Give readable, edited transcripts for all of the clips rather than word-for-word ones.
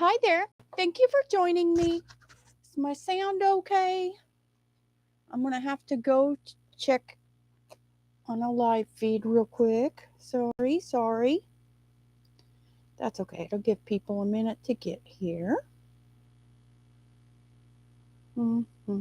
Hi there. Thank you for joining me. Is my sound okay? I'm going to have to go check on a live feed real quick. Sorry. That's okay. It'll give people a minute to get here. Mm-hmm.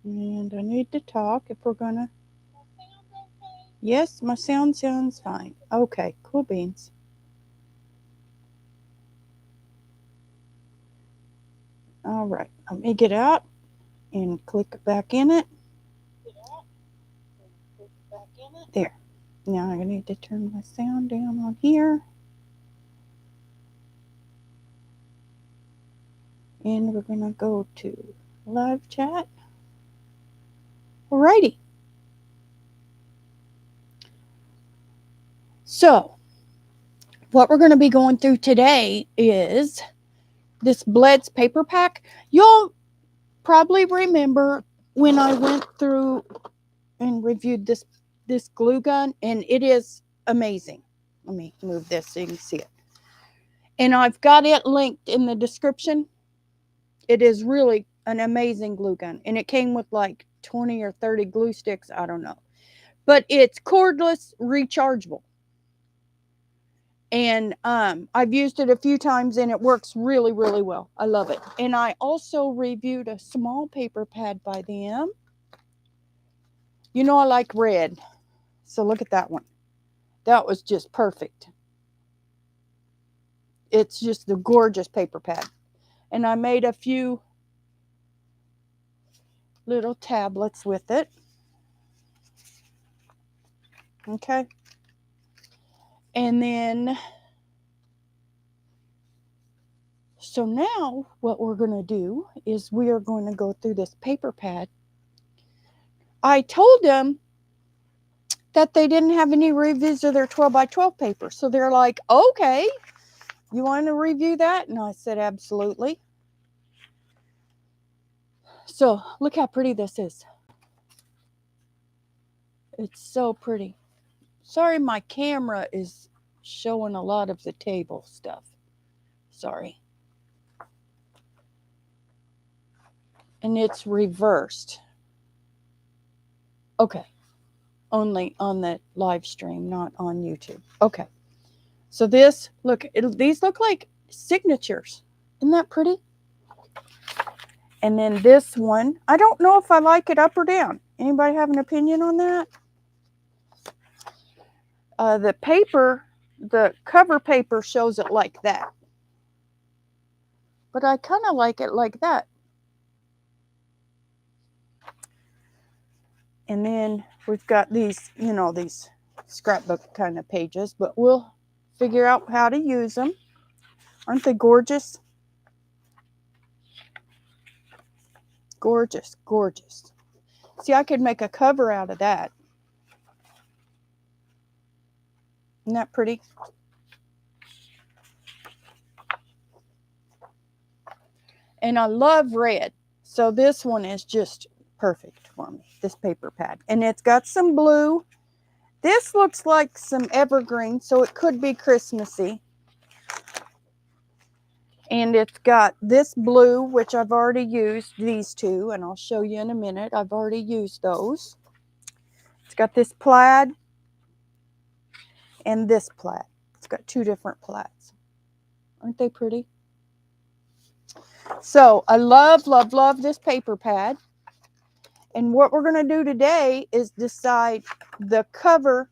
And I need to talk if we're going to. Yes, my sound sounds fine. Okay, cool beans. All right, let me get out and click back in it. There. Now I need to turn my sound down on here. And we're going to go to live chat. Alrighty. So, what we're going to be going through today is this Bleds paper pack. You'll probably remember when I went through and reviewed this glue gun, and it is amazing. Let me move this so you can see it. And I've got it linked in the description. It is really an amazing glue gun, and it came with like 20 or 30 glue sticks, I don't know. But it's cordless, rechargeable. And I've used it a few times and it works really, really well. I love it. And I also reviewed a small paper pad by them. You know I like red. So look at that one. That was just perfect. It's just a gorgeous paper pad. And I made a few little tablets with it. Okay. And then, so now what we're going to do is we are going to go through this paper pad. I told them that they didn't have any reviews of their 12 by 12 paper. So they're like, okay, you want to review that? And I said, absolutely. So look how pretty this is. It's so pretty. Sorry, my camera is showing a lot of the table stuff. Sorry. And it's reversed. Okay. Only on the live stream, not on YouTube. Okay. So this, look, these look like signatures. Isn't that pretty? And then this one, I don't know if I like it up or down. Anybody have an opinion on that? The paper, the cover paper shows it like that. But I kind of like it like that. And then we've got these, you know, these scrapbook kind of pages, but we'll figure out how to use them. Aren't they gorgeous? Gorgeous, gorgeous. See, I could make a cover out of that. Isn't that pretty? And I love red. So this one is just perfect for me, this paper pad. And it's got some blue. This looks like some evergreen, so it could be Christmassy. And it's got this blue, which I've already used, these two, and I'll show you in a minute. I've already used those. It's got this plaid and this plaid. It's got two different plaids. Aren't they pretty? So I love, love, love this paper pad. And what we're going to do today is decide the cover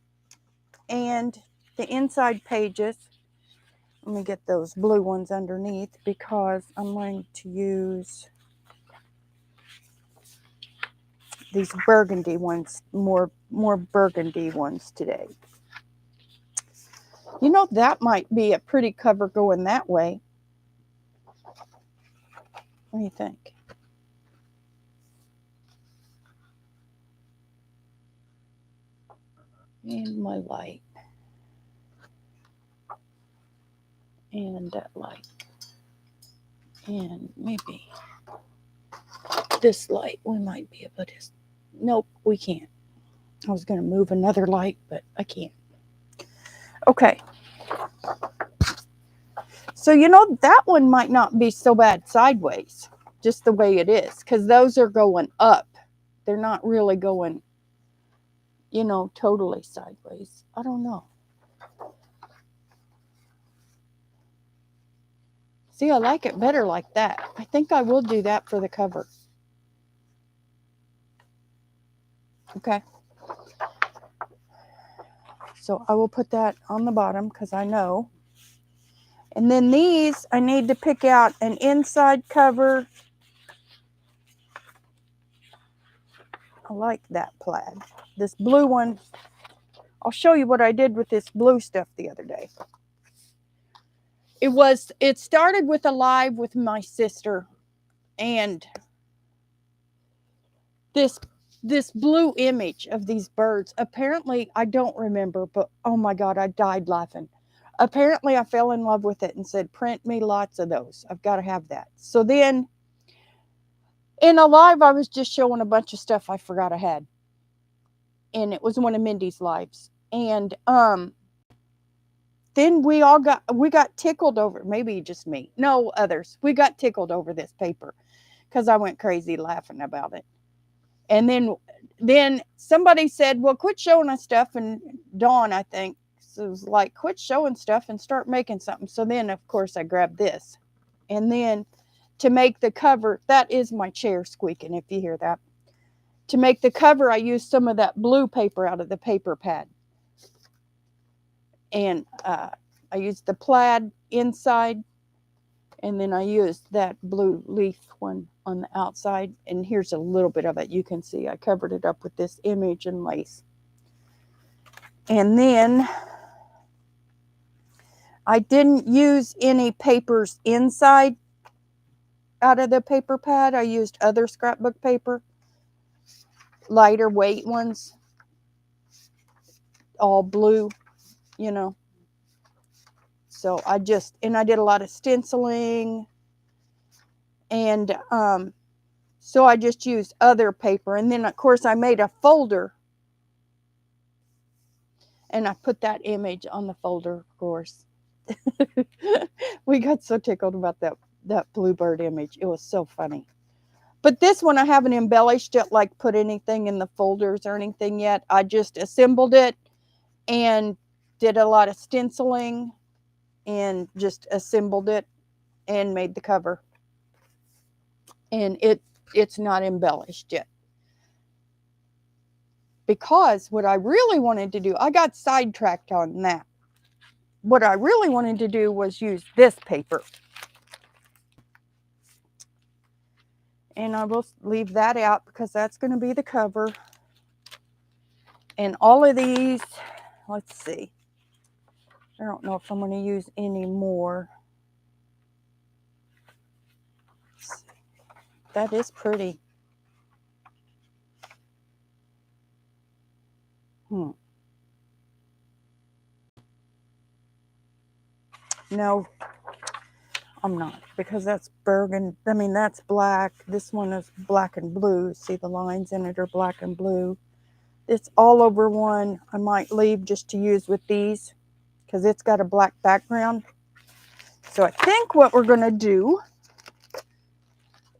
and the inside pages. Let me get those blue ones underneath because I'm going to use these burgundy ones, more burgundy ones today. You know, that might be a pretty cover going that way. What do you think? And my light. And that light. And maybe this light, we might be able to, nope, we can't. I was going to move another light, but I can't. Okay. So, you know, that one might not be so bad sideways, just the way it is, because those are going up. They're not really going, you know, totally sideways. I don't know. See, I like it better like that. I think I will do that for the cover. Okay. So I will put that on the bottom because I know. And then these, I need to pick out an inside cover. I like that plaid. This blue one, I'll show you what I did with this blue stuff the other day. It started with a live with my sister, and this blue image of these birds, apparently, I don't remember, but oh my God, I died laughing. Apparently I fell in love with it and said, print me lots of those. I've got to have that. So then in a live, I was just showing a bunch of stuff I forgot I had. And it was one of Mindy's lives. And then we got tickled over, maybe just me. No, others. We got tickled over this paper because I went crazy laughing about it. And then somebody said, well, quit showing us stuff. And Dawn, I think, was like, quit showing stuff and start making something. So then, of course, I grabbed this. And then to make the cover, that is my chair squeaking, if you hear that. To make the cover, I used some of that blue paper out of the paper pad. And I used the plaid inside. And then I used that blue leaf one on the outside. And here's a little bit of it. You can see I covered it up with this image and lace. And then I didn't use any papers inside out of the paper pad. I used other scrapbook paper, lighter weight ones, all blue, you know. So I did a lot of stenciling. And so I just used other paper. And then, of course, I made a folder. And I put that image on the folder, of course. We got so tickled about that bluebird image. It was so funny. But this one, I haven't embellished it, like put anything in the folders or anything yet. I just assembled it and did a lot of stenciling and just assembled it and made the cover. And it's not embellished yet. Because what I really wanted to do, I got sidetracked on that. What I really wanted to do was use this paper. And I will leave that out because that's going to be the cover. And all of these, let's see. I don't know if I'm going to use any more. That is pretty. No, I'm not, because that's burgundy. I mean, that's black. This one is black and blue. See, the lines in it are black and blue. It's all over one. I might leave just to use with these because it's got a black background. So I think what we're going to do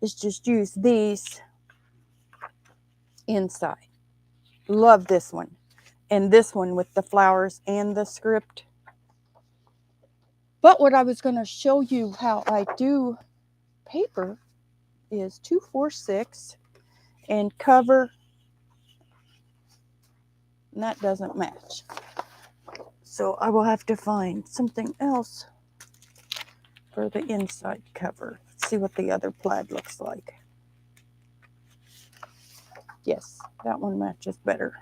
is just use these inside. Love this one. And this one with the flowers and the script. But what I was going to show you how I do paper is 246 and cover, and that doesn't match. So I will have to find something else for the inside cover. Let's see what the other plaid looks like. Yes, that one matches better.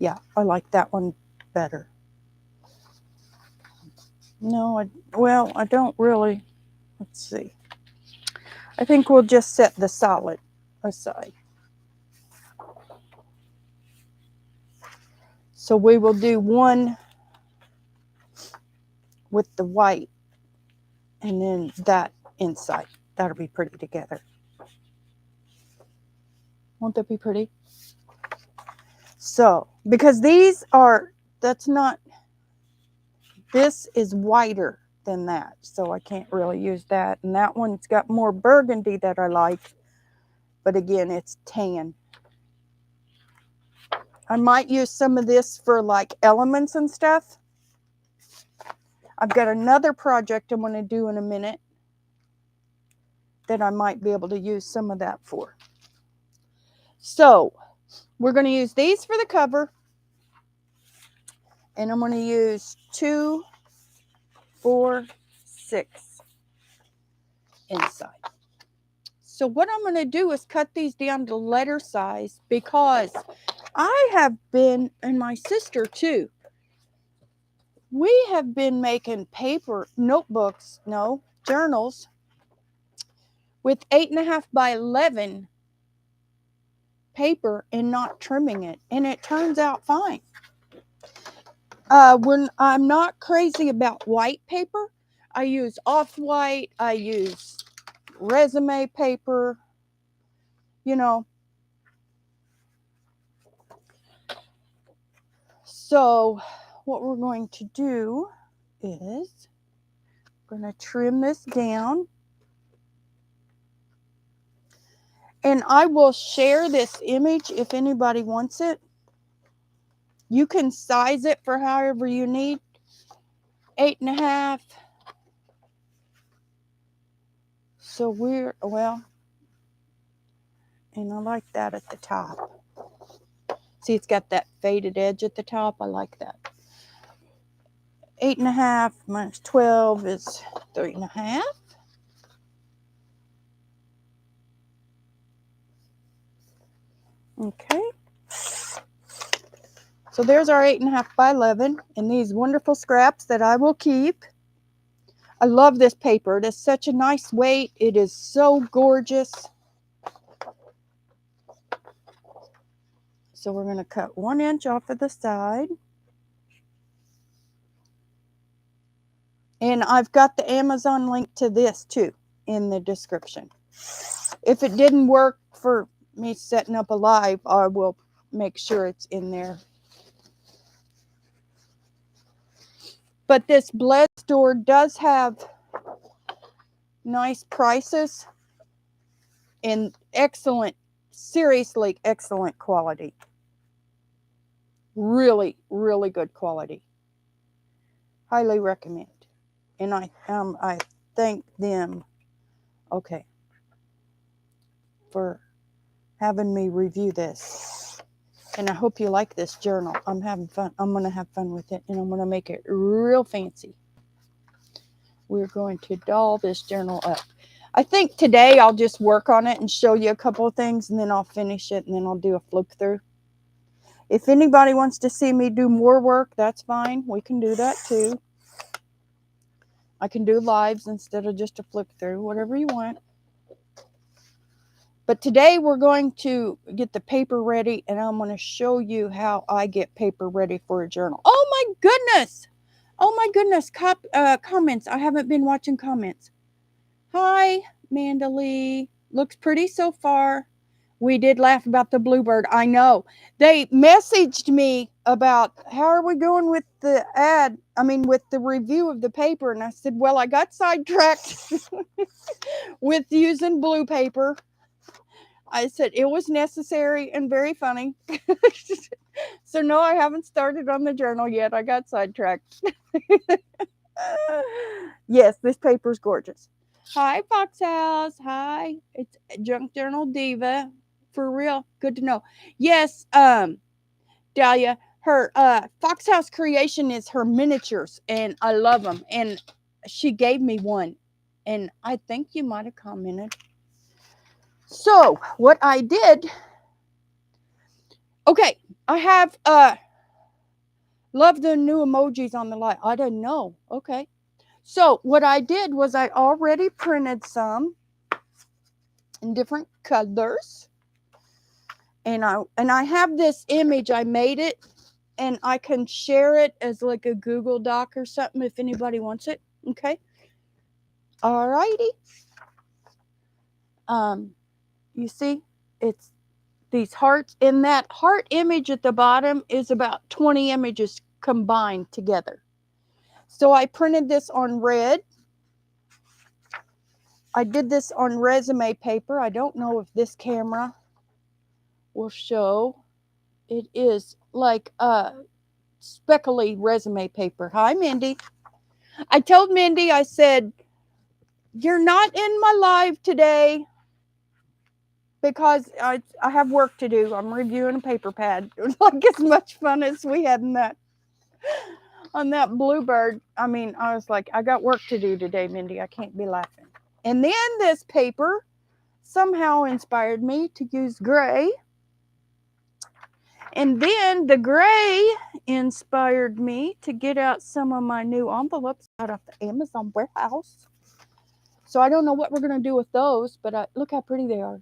Yeah, I like that one better. No, I don't really. Let's see. I think we'll just set the solid aside. So we will do one with the white and then that inside. That'll be pretty together. Won't that be pretty? So, because these are, that's not, this is whiter than that. So I can't really use that. And that one's got more burgundy that I like. But again, it's tan. I might use some of this for like elements and stuff. I've got another project I'm going to do in a minute that I might be able to use some of that for. So we're going to use these for the cover. And I'm going to use 2, 4, 6 inside. So what I'm going to do is cut these down to letter size because I have been, and my sister too, we have been making paper notebooks, no, journals with 8.5 by 11 paper and not trimming it. And it turns out fine. I'm not crazy about white paper. I use off-white. I use resume paper, you know. So what we're going to do is we're going to trim this down. And I will share this image if anybody wants it. You can size it for however you need. 8.5. So we're, well, and I like that at the top. See, it's got that faded edge at the top. I like that. 8.5 minus 12 is 3.5. Okay. So there's our 8.5 by 11 and these wonderful scraps that I will keep. I love this paper. It is such a nice weight. It is so gorgeous. So we're going to cut 1 inch off of the side. And I've got the Amazon link to this too in the description. If it didn't work for me setting up a live, I will make sure it's in there. But this Bleds store does have nice prices and excellent, seriously excellent quality. Really, really good quality. Highly recommend. And I thank them, okay, for having me review this. And I hope you like this journal. I'm having fun. I'm going to have fun with it. And I'm going to make it real fancy. We're going to doll this journal up. I think today I'll just work on it and show you a couple of things. And then I'll finish it. And then I'll do a flip through. If anybody wants to see me do more work, that's fine. We can do that too. I can do lives instead of just a flip through. Whatever you want. But today we're going to get the paper ready and I'm going to show you how I get paper ready for a journal. Oh my goodness. Oh my goodness. Comments. I haven't been watching comments. Hi, Mandalee. Looks pretty so far. We did laugh about the bluebird. I know. They messaged me about how are we going with the with the review of the paper. And I said, well, I got sidetracked with using blue paper. I said it was necessary and very funny. So no, I haven't started on the journal yet. I got sidetracked. Yes, this paper is gorgeous. Hi, Fox House. Hi, it's Junk Journal Diva. For real, good to know. Yes, Dahlia, her Fox House creation is her miniatures, and I love them. And she gave me one, and I think you might have commented. So what I did, okay, I have love the new emojis on the light. I didn't know. Okay. So what I did was I already printed some in different colors. And I have this image. I made it and I can share it as like a Google Doc or something if anybody wants it. Okay. Alrighty. You see, it's these hearts, and that heart image at the bottom is about 20 images combined together. So I printed this on red. I did this on resume paper. I don't know if this camera will show. It is like speckly resume paper. Hi, Mindy. I told Mindy, I said, you're not in my live today because I have work to do. I'm reviewing a paper pad. It was like as much fun as we had in that on that bluebird. I mean, I was like, I got work to do today, Mindy. I can't be laughing. And then this paper somehow inspired me to use gray. And then the gray inspired me to get out some of my new envelopes out of the Amazon warehouse. So I don't know what we're going to do with those, but look how pretty they are.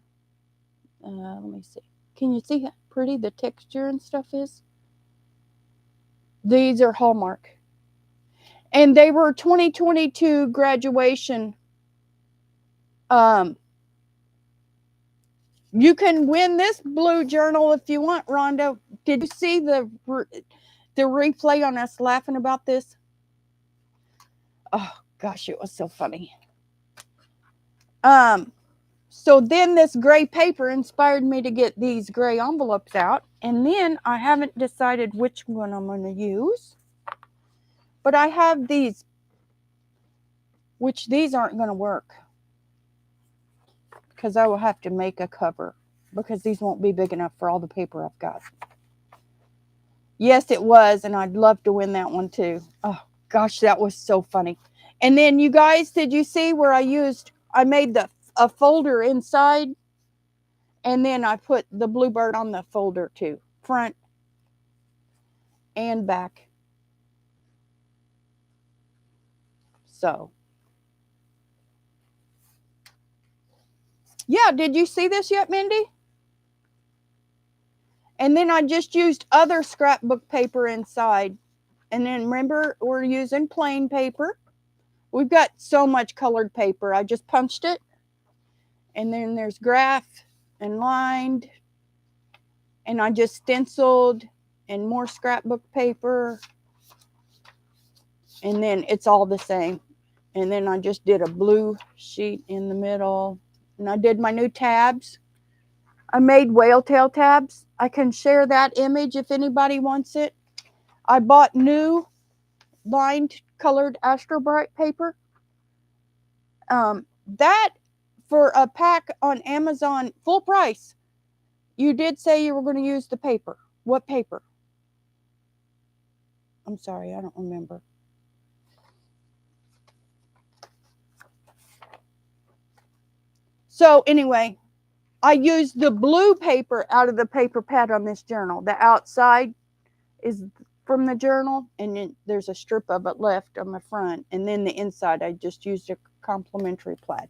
Let me see. Can you see how pretty the texture and stuff is? These are Hallmark. And they were 2022 graduation. You can win this blue journal if you want, Rhonda. Did you see the replay on us laughing about this? Oh, gosh, it was so funny. So then this gray paper inspired me to get these gray envelopes out. And then I haven't decided which one I'm going to use. But I have these, which these aren't going to work. Because I will have to make a cover. Because these won't be big enough for all the paper I've got. Yes, it was. And I'd love to win that one too. Oh, gosh, that was so funny. And then you guys, did you see where I made a folder inside? And then I put the bluebird on the folder too. Front and back. So. Yeah, did you see this yet, Mindy? And then I just used other scrapbook paper inside. And then remember, we're using plain paper. We've got so much colored paper. I just punched it. And then there's graph and lined. And I just stenciled and more scrapbook paper. And then it's all the same. And then I just did a blue sheet in the middle. And I did my new tabs. I made whale tail tabs. I can share that image if anybody wants it. I bought new lined colored Astro Bright paper. That for a pack on Amazon, full price. You did say you were going to use the paper. What paper? I'm sorry, I don't remember. So anyway, I used the blue paper out of the paper pad on this journal. The outside is from the journal, and then there's a strip of it left on the front. And then the inside, I just used a complimentary plaid.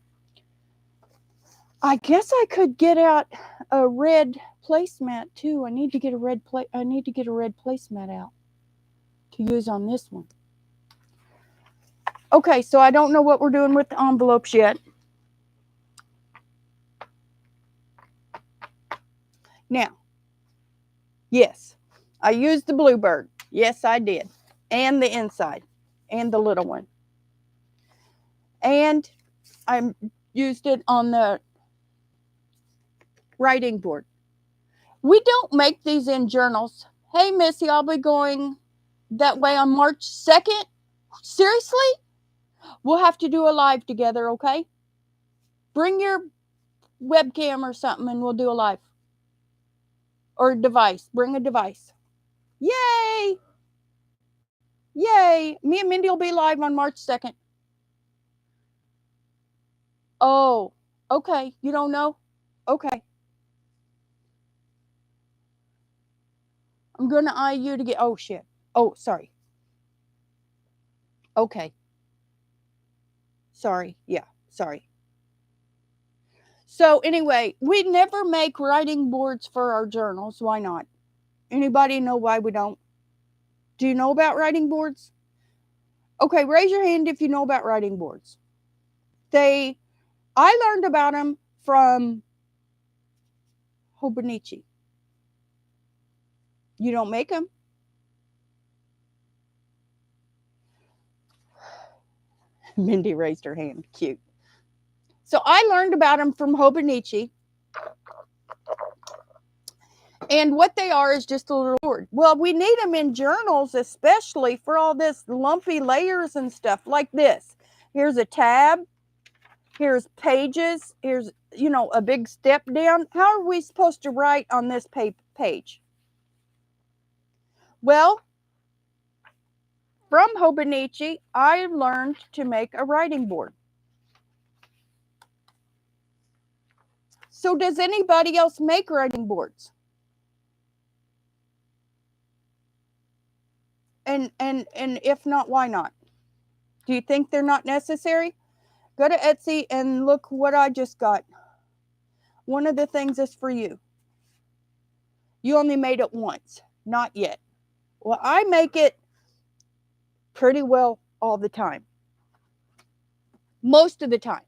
I guess I could get out a red placemat too. I need to get a red placemat out to use on this one. Okay, so I don't know what we're doing with the envelopes yet. Now, yes, I used the bluebird. Yes, I did. And the inside. And the little one. And I used it on the writing board. We don't make these in journals. Hey, Missy, I'll be going that way on March 2nd. Seriously? We'll have to do a live together, okay? Bring your webcam or something and we'll do a live. Or a device. Bring a device. Yay! Yay! Me and Mindy will be live on March 2nd. Oh, okay. You don't know? Okay. I'm going to eye you to get... Oh, shit. Oh, sorry. Okay. Sorry. Yeah, sorry. So anyway, we never make writing boards for our journals. Why not? Anybody know why we don't? Do you know about writing boards? Okay, raise your hand if you know about writing boards. I learned about them from Hobonichi. You don't make them? Mindy raised her hand. Cute. So I learned about them from Hobonichi. And what they are is just a little board. Well, we need them in journals, especially for all this lumpy layers and stuff like this. Here's a tab. Here's pages. Here's, a big step down. How are we supposed to write on this page? Well, from Hobonichi, I learned to make a writing board. So does anybody else make writing boards? And if not, why not? Do you think they're not necessary? Go to Etsy and look what I just got. One of the things is for you. You only made it once. Not yet. Well, I make it pretty well all the time. Most of the time.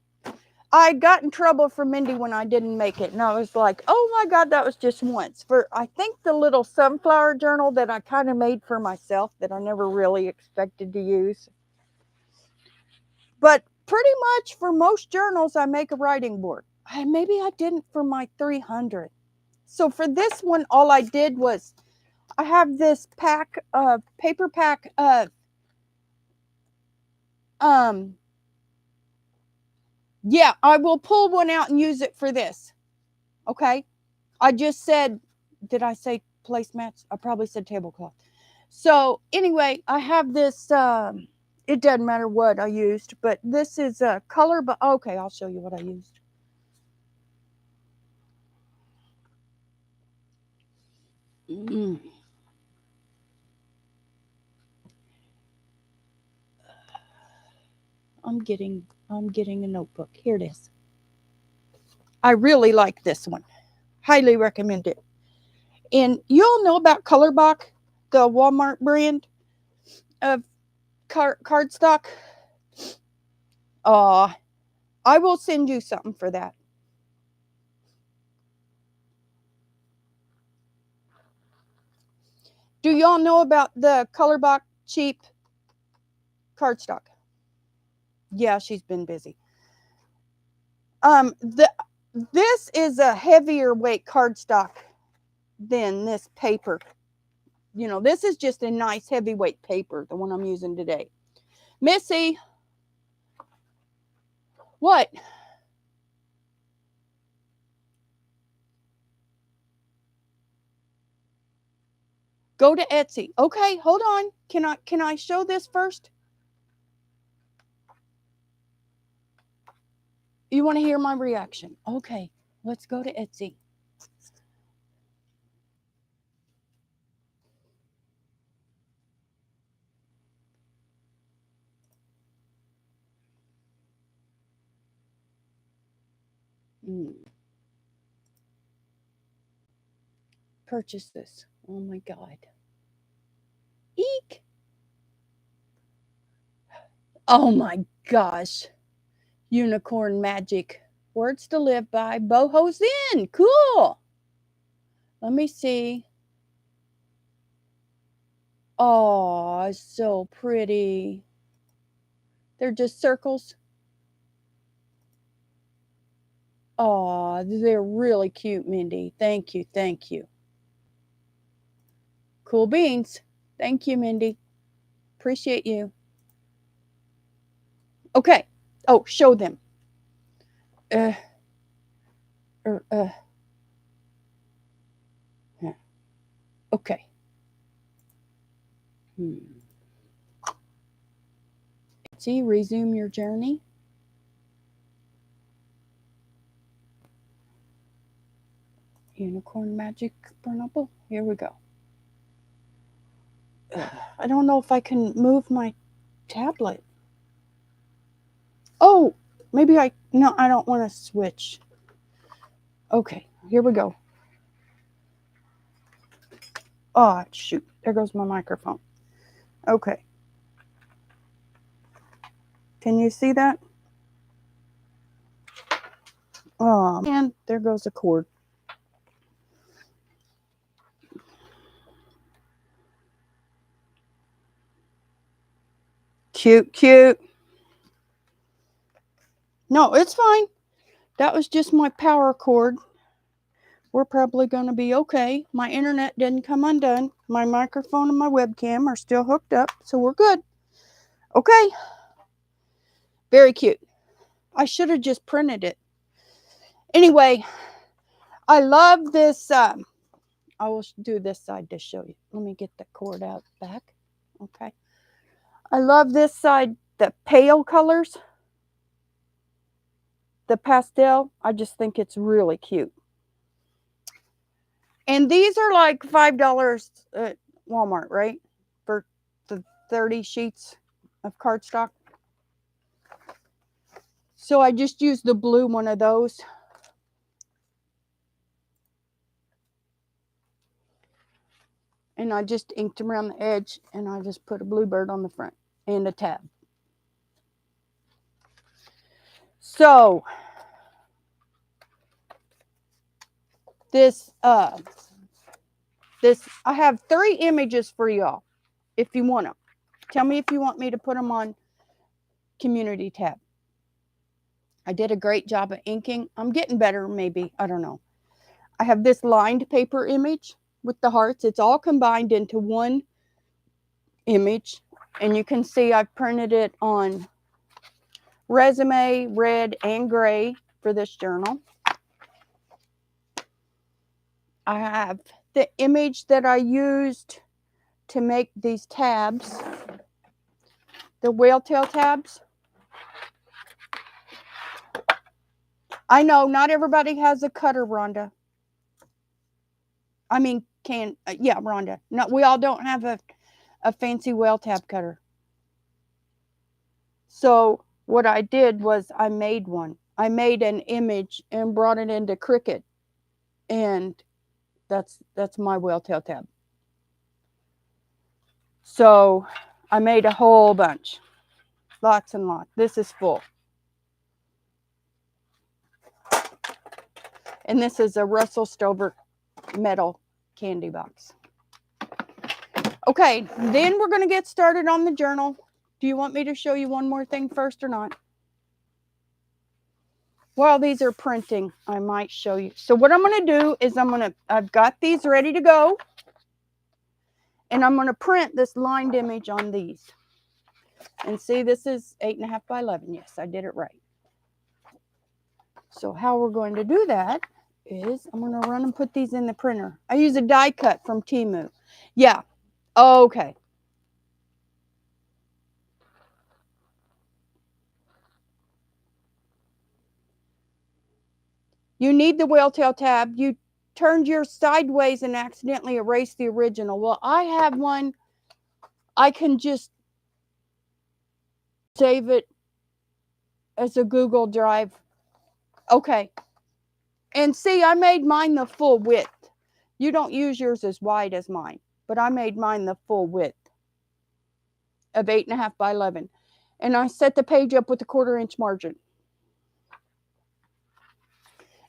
I got in trouble from Mindy when I didn't make it. And I was like, oh my God, that was just once. For, I think, the little sunflower journal that I kind of made for myself that I never really expected to use. But pretty much for most journals, I make a writing board. Maybe I didn't for my 300. So for this one, all I did was, I have this paper pack of, yeah, I will pull one out and use it for this. Okay. I just said, did I say placemats? I probably said tablecloth. So anyway, I have this, it doesn't matter what I used, but this is a color, but okay, I'll show you what I used. I'm getting a notebook. Here it is. I really like this one. Highly recommend it. And you all know about Colorbach, the Walmart brand of cardstock. I will send you something for that. Do y'all know about the Colorbach cheap cardstock? Yeah, she's been busy. This is a heavier weight cardstock than this paper. This is just a nice heavyweight paper, the one I'm using today. Missy, what? Go to Etsy. Okay, hold on. Can I show this first? You want to hear my reaction? Okay, let's go to Etsy. Purchase this. Oh my God. Eek. Oh my gosh. Unicorn magic. Words to live by. Boho's in. Cool. Let me see. Oh, so pretty. They're just circles. Oh, they're really cute, Mindy. Thank you. Thank you. Cool beans. Thank you, Mindy. Appreciate you. Okay. Oh, show them. Okay. See, resume your journey. Unicorn magic burnable. Here we go. I don't know if I can move my tablet. Oh, maybe no, I don't want to switch. Okay, here we go. Oh, shoot. There goes my microphone. Okay. Can you see that? Oh, and there goes the cord. Cute, cute. No, it's fine. That was just my power cord. We're probably going to be okay. My internet didn't come undone. My microphone and my webcam are still hooked up, so we're good. Okay. Very cute. I should have just printed it. Anyway, I love this. I will do this side to show you. Let me get the cord out back. Okay. I love this side, the pale colors, the pastel. I just think it's really cute. And these are like $5 at Walmart, right? For the 30 sheets of cardstock. So I just used the blue one of those. And I just inked around the edge, and I just put a bluebird on the front and a tab. So this I have 3 images for y'all if you want them. Tell me if you want me to put them on community tab. I did a great job of inking. I'm getting better, maybe. I don't know. I have this lined paper image with the hearts. It's all combined into one image. And you can see I've printed it on resume, red, and gray for this journal. I have the image that I used to make these tabs, the whale tail tabs. I know not everybody has a cutter, Rhonda. I mean, Rhonda. No, we all don't have a fancy whale tab cutter. So what I did was I made one. I made an image and brought it into Cricut, and that's my whale tail tab. So I made a whole bunch, lots and lots. This is full. And this is a Russell Stover metal candy box. Okay, then we're going to get started on the journal. Do you want me to show you one more thing first or not? While these are printing, I might show you. So what I'm going to do is I've got these ready to go. And I'm going to print this lined image on these. And see, this is 8.5 by 11. Yes, I did it right. So how we're going to do that is I'm going to run and put these in the printer. I use a die cut from Temu. Yeah. Okay. You need the whale tail tab. You turned yours sideways and accidentally erased the original. Well, I have one. I can just save it as a Google Drive. Okay. And see, I made mine the full width. You don't use yours as wide as mine, but I made mine the full width of 8.5 by 11. And I set the page up with a 1/4 inch margin.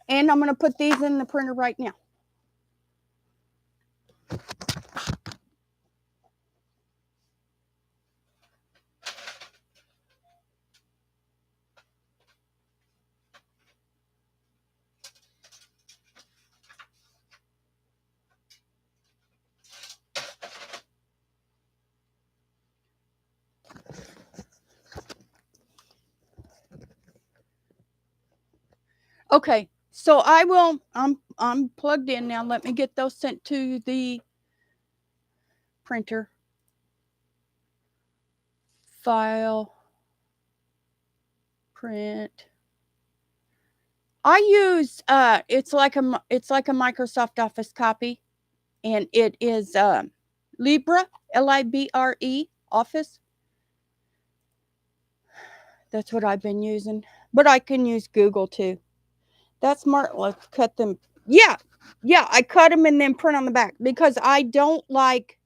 And I'm going to put these in the printer right now. Okay, so I'm plugged in now. Let me get those sent to the printer. File, print. I use it's like a Microsoft Office copy, and it is Libre, Libre Office. That's what I've been using, but I can use Google too. That's smart. Let's cut them. Yeah, I cut them and then print on the back because I don't like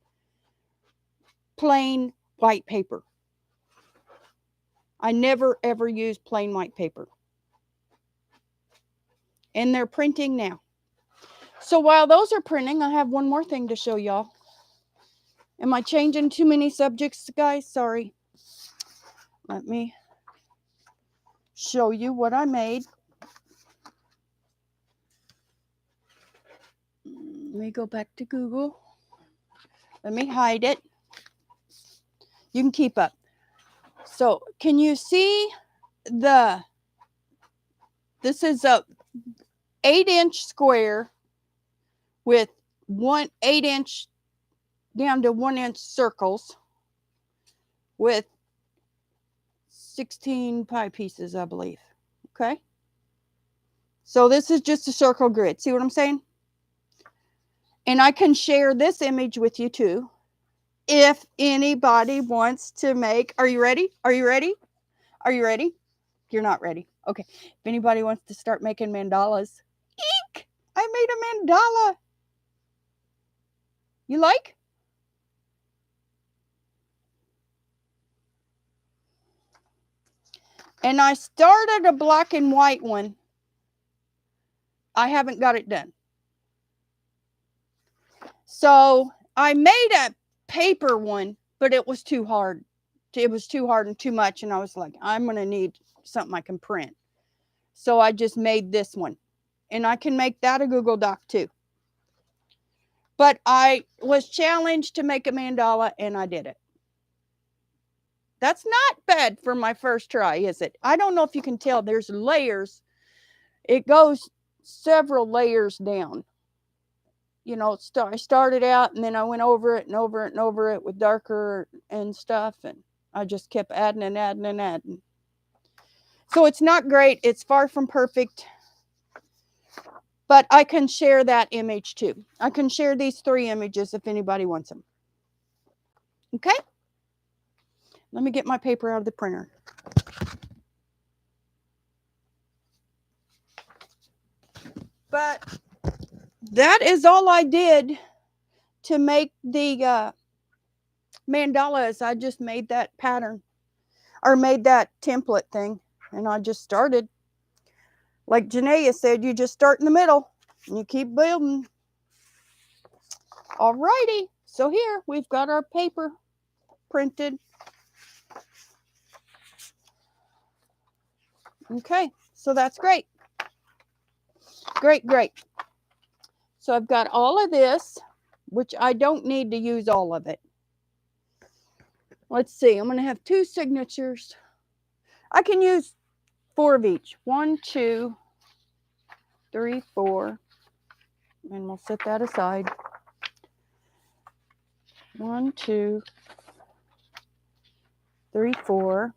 plain white paper. I never ever use plain white paper. And they're printing now. So while those are printing, I have one more thing to show y'all. Am I changing too many subjects, guys? Sorry. Let me show you what I made. Let me go back to Google. Let me hide it. You can keep up. So can you see this is a 8-inch square with 8-inch down to 1-inch circles with 16 pie pieces, I believe. Okay. So this is just a circle grid. See what I'm saying? And I can share this image with you too. If anybody wants to make, are you ready? Are you ready? Are you ready? You're not ready. Okay. If anybody wants to start making mandalas, eek! I made a mandala. You like? And I started a black and white one. I haven't got it done. So I made a paper one, but it was too hard. It was too hard and too much. And I was like, I'm going to need something I can print. So I just made this one. And I can make that a Google Doc too. But I was challenged to make a mandala and I did it. That's not bad for my first try, is it? I don't know if you can tell. There's layers. It goes several layers down. You know, I started out and then I went over it and over it and over it with darker and stuff. And I just kept adding and adding and adding. So it's not great. It's far from perfect. But I can share that image too. I can share these 3 images if anybody wants them. Okay? Let me get my paper out of the printer. But that is all I did to make the mandalas. I just made that pattern or made that template thing. And I just started. Like Janaea said, you just start in the middle and you keep building. Alrighty. So here we've got our paper printed. Okay. So that's great. Great, great. So I've got all of this, which I don't need to use all of it. Let's see. I'm going to have 2 signatures. I can use 4 of each. 1, 2, 3, 4. And we'll set that aside. 1, 2, 3, 4.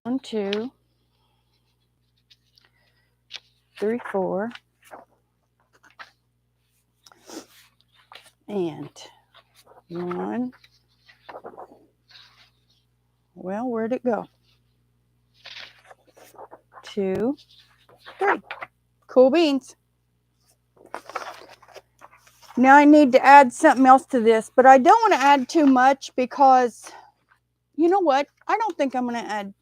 1, 2, 3, 4. And 1. Well, where'd it go? 2, 3. Cool beans. Now I need to add something else to this, but I don't want to add too much because, you know what? I don't think I'm going to add.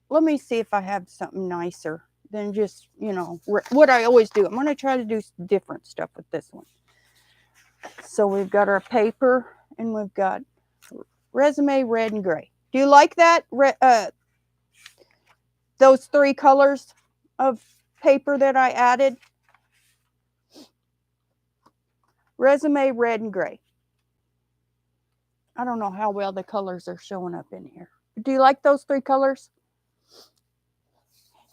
Let me see if I have something nicer than just, you know, what I always do. I'm going to try to do different stuff with this one. So we've got our paper and we've got resume red and gray. Do you like that? Those 3 colors of paper that I added? Resume red and gray. I don't know how well the colors are showing up in here. Do you like those 3 colors?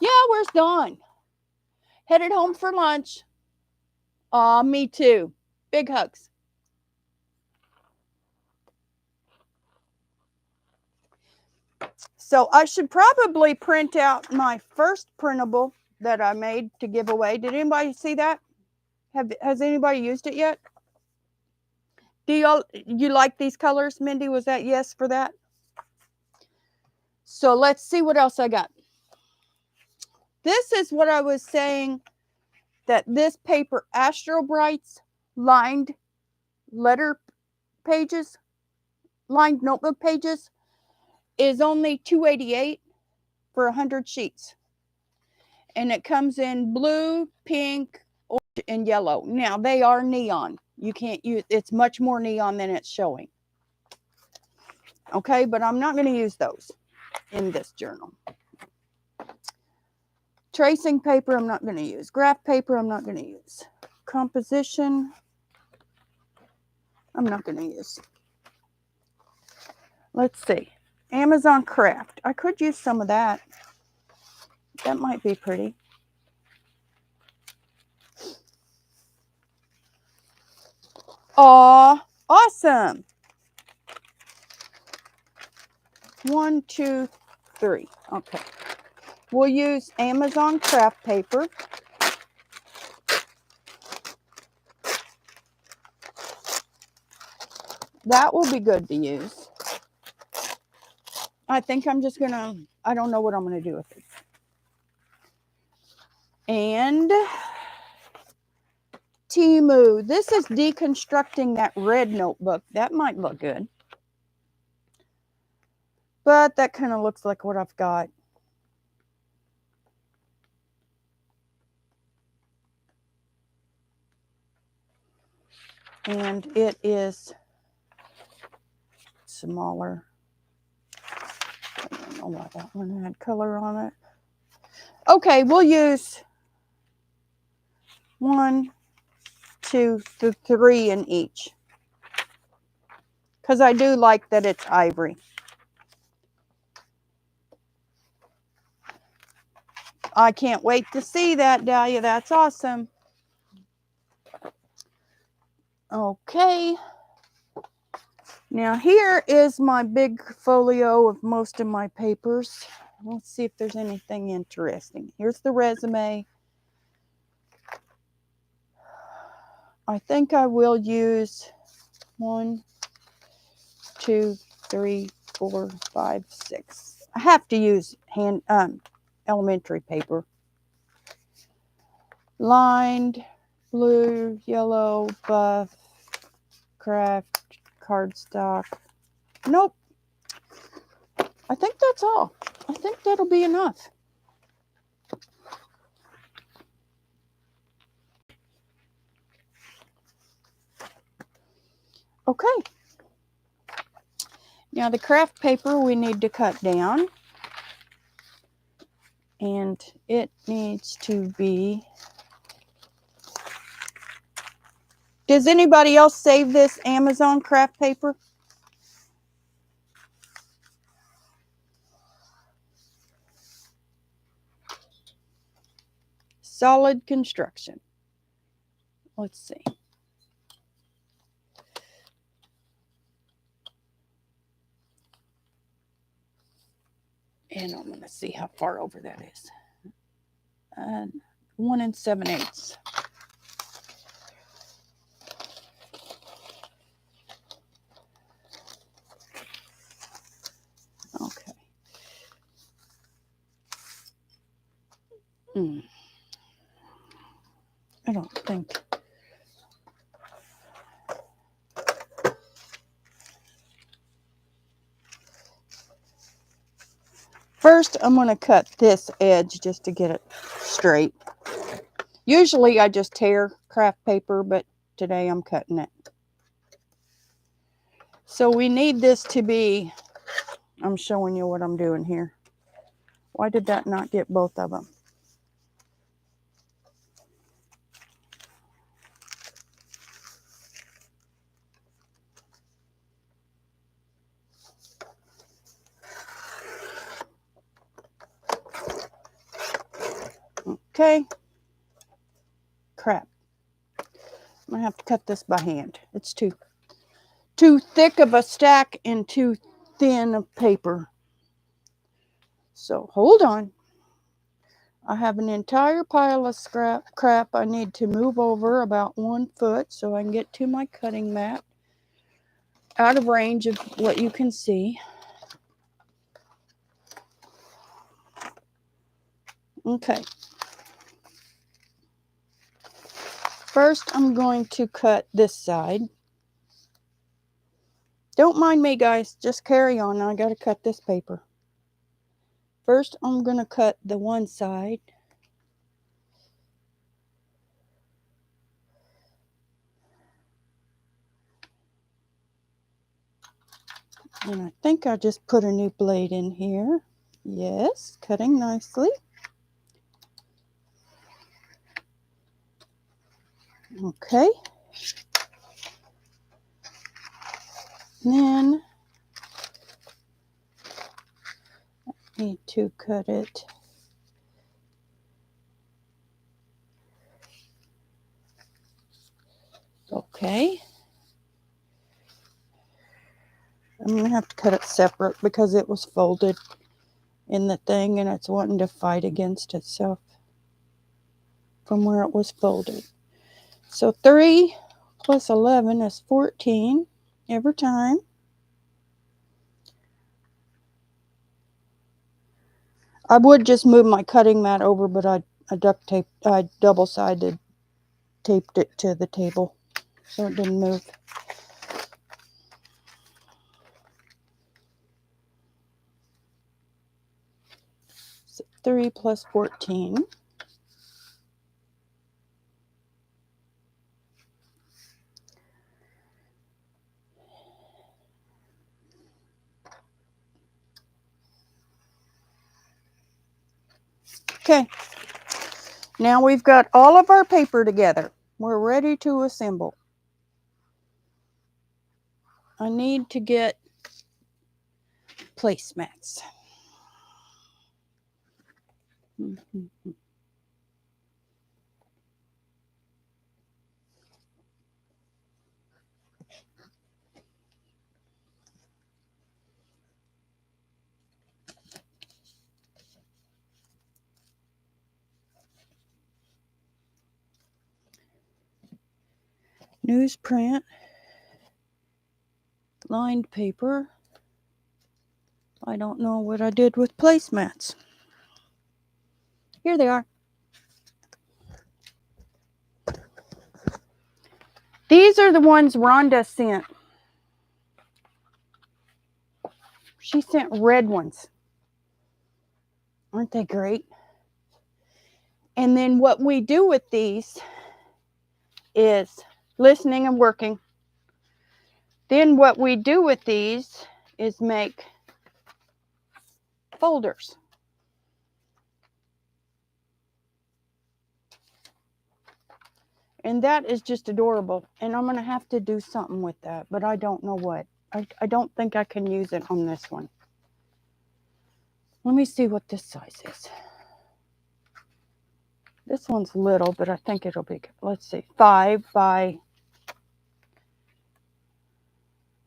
Yeah, where's Dawn? Headed home for lunch. Aw, me too. Big hugs. So I should probably print out my first printable that I made to give away. Did anybody see that? Has anybody used it yet? Do you like these colors, Mindy? Was that yes for that? So let's see what else I got. This is what I was saying, that this paper, Astro Brights, lined letter pages, lined notebook pages, is only $2.88 for 100 sheets. And it comes in blue, pink, orange, and yellow. Now, they are neon. You can't use, it's much more neon than it's showing. Okay, but I'm not going to use those in this journal. Tracing paper, I'm not going to use. Graph paper, I'm not going to use. Composition, I'm not going to use. Let's see. Amazon Craft. I could use some of that. That might be pretty. Aw, awesome. 1, 2, 3. Okay. We'll use Amazon Craft paper. That will be good to use. I think I'm just going to, I don't know what I'm going to do with it. And Timu. This is deconstructing that red notebook. That might look good. But that kind of looks like what I've got. And it is smaller. I don't know why that one had color on it. Okay, we'll use 1, 2, 3 in each. Because I do like that it's ivory. I can't wait to see that, Dahlia. That's awesome. Okay. Now here is my big folio of most of my papers. Let's see if there's anything interesting. Here's the resume. I think I will use 1, 2, 3, 4, 5, 6. I have to use elementary paper. Lined, blue, yellow, buff, craft, cardstock. Nope. I think that's all. I think that'll be enough. Okay. Now the craft paper we need to cut down. And it needs to be... Does anybody else save this Amazon craft paper? Solid construction. Let's see. And I'm going to see how far over that is. 1 7/8. Okay. I don't think. First, I'm going to cut this edge just to get it straight. Usually I just tear craft paper, but today I'm cutting it. So we need this to be, I'm showing you what I'm doing here. Why did that not get both of them? Okay. Crap. I'm going to have to cut this by hand. It's too thick of a stack and too thin of paper. So hold on. I have an entire pile of crap I need to move over about 1 foot so I can get to my cutting mat. Out of range of what you can see. Okay. First, I'm going to cut this side. Don't mind me, guys. Just carry on. I got to cut this paper. First, I'm going to cut the one side. And I think I just put a new blade in here. Yes, cutting nicely. Okay. Then I need to cut it. Okay. I'm going to have to cut it separate because it was folded in the thing and it's wanting to fight against itself from where it was folded. So 3 plus 11 is 14 every time. I would just move my cutting mat over, but I double-sided taped it to the table so it didn't move. So 3 plus 14. Okay, now we've got all of our paper together. We're ready to assemble. I need to get placemats. Newsprint, lined paper. I don't know what I did with placemats. Here they are. These are the ones Rhonda sent. She sent red ones. Aren't they great? And then what we do with these is listening and working. Then what we do with these is make folders. And that is just adorable. And I'm going to have to do something with that, but I don't know what. I don't think I can use it on this one. Let me see what this size is. This one's little, but I think it'll be, let's see, 5 by,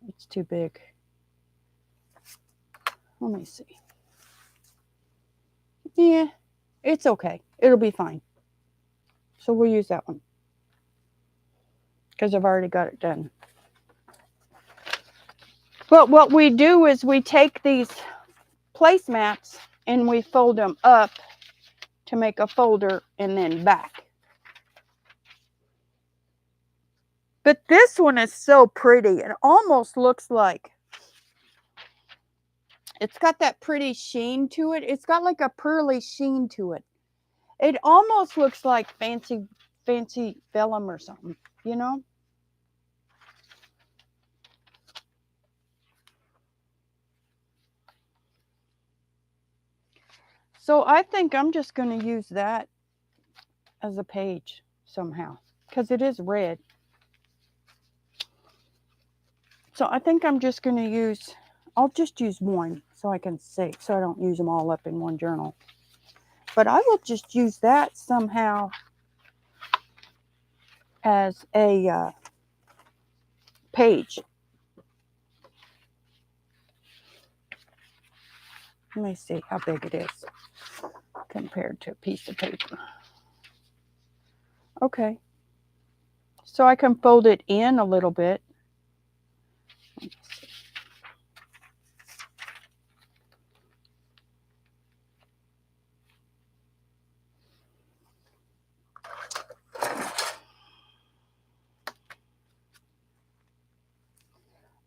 it's too big. Let me see. Yeah, it's okay. It'll be fine. So we'll use that one because I've already got it done. But what we do is we take these placemats and we fold them up to make a folder and then back. But this one is so pretty. It almost looks like, it's got that pretty sheen to it. It's got like a pearly sheen to it. It almost looks like fancy vellum or something, you know? So I think I'm just going to use that as a page somehow because it is red. So I think I'm just going to use, I'll just use one so I can see, so I don't use them all up in one journal. But I will just use that somehow as a page. Let me see how big it is compared to a piece of paper. Okay. So I can fold it in a little bit.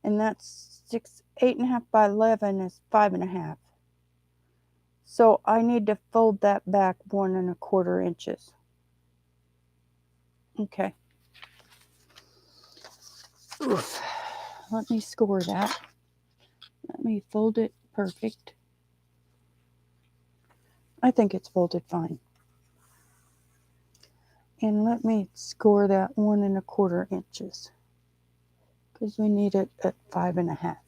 And that's 8.5 by 11 is 5.5. So I need to fold that back 1 1/4 inches. Okay. Oof. Let me score that. Let me fold it perfect. I think it's folded fine. And let me score that 1 1/4 inches, because we need it at 5.5.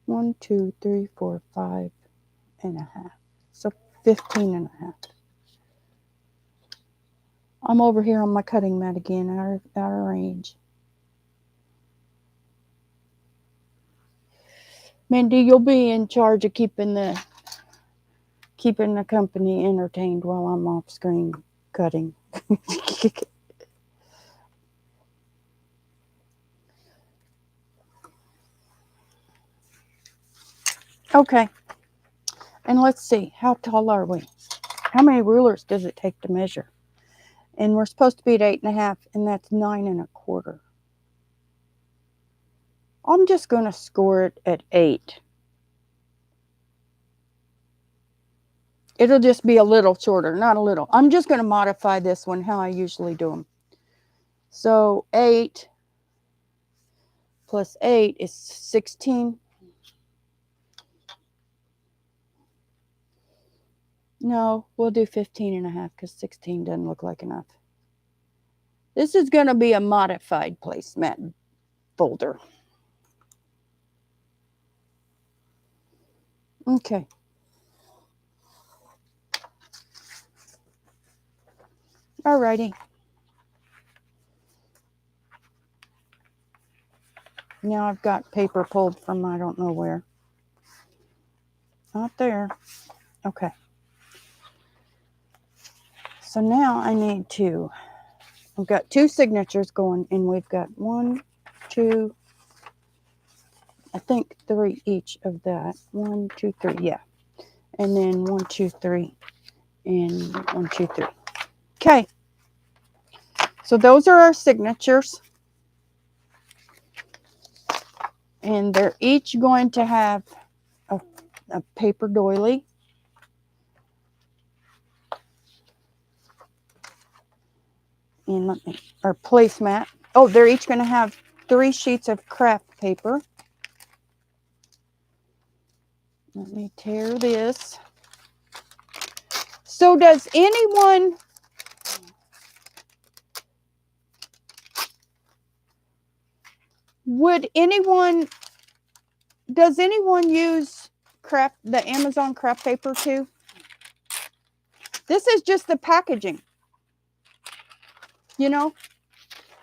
1, 2, 3, 4, 5.5. So 15.5. I'm over here on my cutting mat again, out of range. Mindy, you'll be in charge of keeping the company entertained while I'm off screen cutting. Okay. And let's see, how tall are we? How many rulers does it take to measure? And we're supposed to be at 8.5, and that's 9 1/4. I'm just going to score it at 8. It'll just be a little shorter, not a little. I'm just going to modify this one how I usually do them. So 8 plus 8 is 16. No, we'll do 15.5 because 16 doesn't look like enough. This is going to be a modified placemat folder. Okay. Alrighty. Now I've got paper pulled from I don't know where. Not there. Okay. So now I need to, I've got 2 signatures going, and we've got 1, 2, I think 3 each of that. 1, 2, 3, yeah. And then 1, 2, 3, and 1, 2, 3. Okay. So those are our signatures. And they're each going to have a paper doily. And let me, or placemat. Oh, they're each going to have 3 sheets of craft paper. Let me tear this. So does anyone does anyone use the Amazon craft paper too? This is just the packaging. You know,